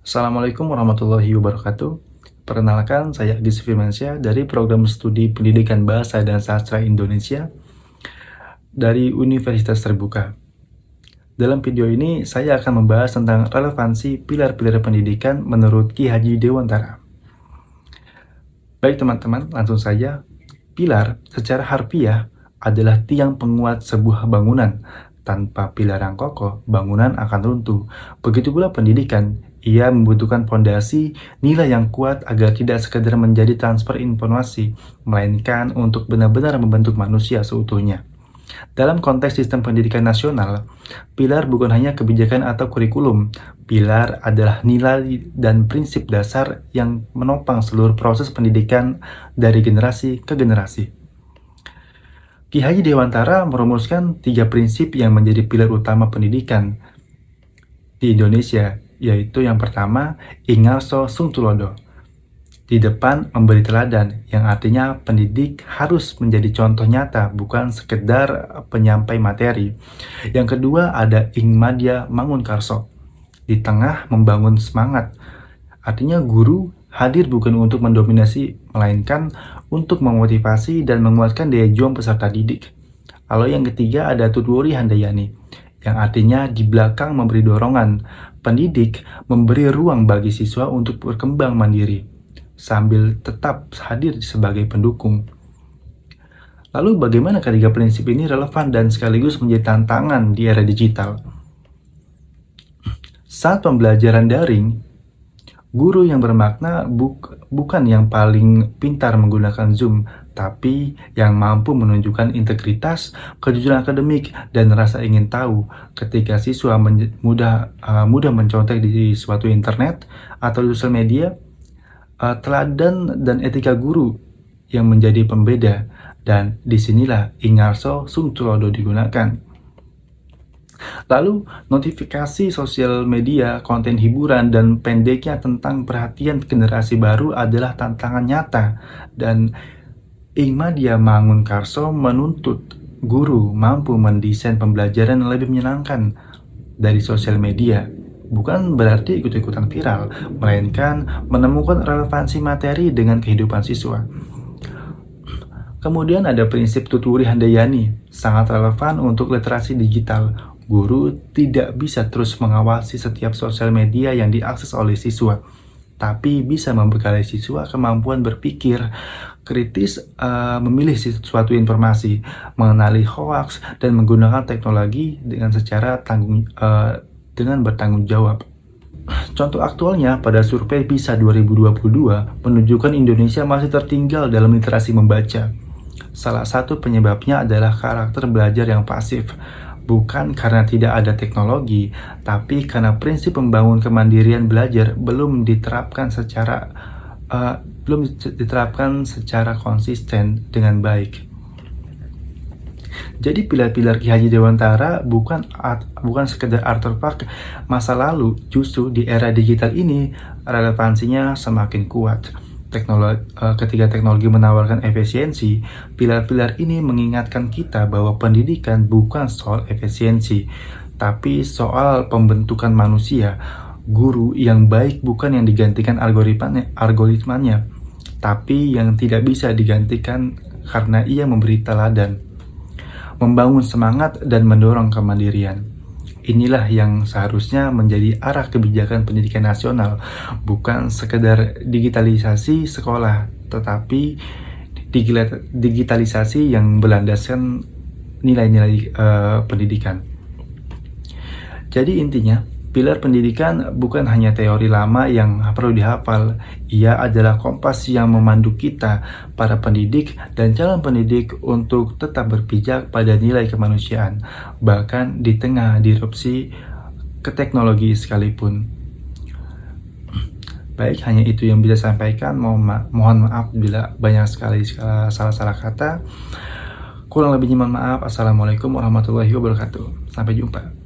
Assalamualaikum warahmatullahi wabarakatuh. Perkenalkan, saya Agis Firmansyah dari Program Studi Pendidikan Bahasa dan Sastra Indonesia dari Universitas Terbuka. Dalam video ini, saya akan membahas tentang relevansi pilar-pilar pendidikan menurut Ki Haji Dewantara. Baik teman-teman, langsung saja. Pilar secara harfiah adalah tiang penguat sebuah bangunan. Tanpa pilar yang kokoh, bangunan akan runtuh. Begitu pula pendidikan, ia membutuhkan fondasi, nilai yang kuat agar tidak sekedar menjadi transfer informasi, melainkan untuk benar-benar membentuk manusia seutuhnya. Dalam konteks sistem pendidikan nasional, pilar bukan hanya kebijakan atau kurikulum. Pilar adalah nilai dan prinsip dasar yang menopang seluruh proses pendidikan dari generasi ke generasi. Ki Haji Dewantara merumuskan 3 prinsip yang menjadi pilar utama pendidikan di Indonesia, yaitu yang pertama, Ingarso Sung Tulodo. Di depan memberi teladan, yang artinya pendidik harus menjadi contoh nyata, bukan sekedar penyampai materi. Yang kedua ada Ingmadya Mangunkarso. Di tengah membangun semangat, artinya guru hadir bukan untuk mendominasi, melainkan untuk memotivasi dan menguatkan daya juang peserta didik. Lalu yang ketiga ada Tutwuri Handayani, yang artinya di belakang memberi dorongan. Pendidik memberi ruang bagi siswa untuk berkembang mandiri, sambil tetap hadir sebagai pendukung. Lalu bagaimana ketiga prinsip ini relevan dan sekaligus menjadi tantangan di era digital? Saat pembelajaran daring, guru yang bermakna bukan yang paling pintar menggunakan Zoom, tapi yang mampu menunjukkan integritas, kejujuran akademik, dan rasa ingin tahu. Ketika siswa mudah mencontek di suatu internet atau di sosial media, teladan dan etika guru yang menjadi pembeda, dan disinilah Ingarso Sung Tulodo digunakan. Lalu, notifikasi sosial media, konten hiburan, dan pendeknya tentang perhatian generasi baru adalah tantangan nyata, dan Ingmadya Mangunkarso menuntut guru mampu mendesain pembelajaran yang lebih menyenangkan dari sosial media. Bukan berarti ikut-ikutan viral, melainkan menemukan relevansi materi dengan kehidupan siswa. Kemudian ada prinsip Tutwuri Handayani, sangat relevan untuk literasi digital. Guru tidak bisa terus mengawasi setiap sosial media yang diakses oleh siswa, tapi bisa membekali siswa kemampuan berpikir kritis, memilih suatu informasi, mengenali hoaks, dan menggunakan teknologi dengan bertanggung jawab. Contoh aktualnya pada survei PISA 2022 menunjukkan Indonesia masih tertinggal dalam literasi membaca. Salah satu penyebabnya adalah karakter belajar yang pasif. Bukan karena tidak ada teknologi, tapi karena prinsip membangun kemandirian belajar belum diterapkan secara konsisten dengan baik. Jadi pilar-pilar Ki Haji Dewantara bukan sekedar artefak masa lalu, justru di era digital ini relevansinya semakin kuat. Ketika teknologi menawarkan efisiensi, pilar-pilar ini mengingatkan kita bahwa pendidikan bukan soal efisiensi, tapi soal pembentukan manusia. Guru yang baik bukan yang digantikan algoritmanya, tapi yang tidak bisa digantikan karena ia memberi teladan, membangun semangat, dan mendorong kemandirian. Inilah yang seharusnya menjadi arah kebijakan pendidikan nasional, bukan sekedar digitalisasi sekolah, tetapi digitalisasi yang berlandaskan nilai-nilai pendidikan. Jadi intinya, pilar pendidikan bukan hanya teori lama yang perlu dihafal, ia adalah kompas yang memandu kita, para pendidik dan calon pendidik untuk tetap berpijak pada nilai kemanusiaan, bahkan di tengah disrupsi ke teknologi sekalipun. Baik, hanya itu yang bisa saya sampaikan. Mohon maaf bila banyak sekali salah-salah kata. Kurang lebihnya mohon maaf. Assalamualaikum warahmatullahi wabarakatuh. Sampai jumpa.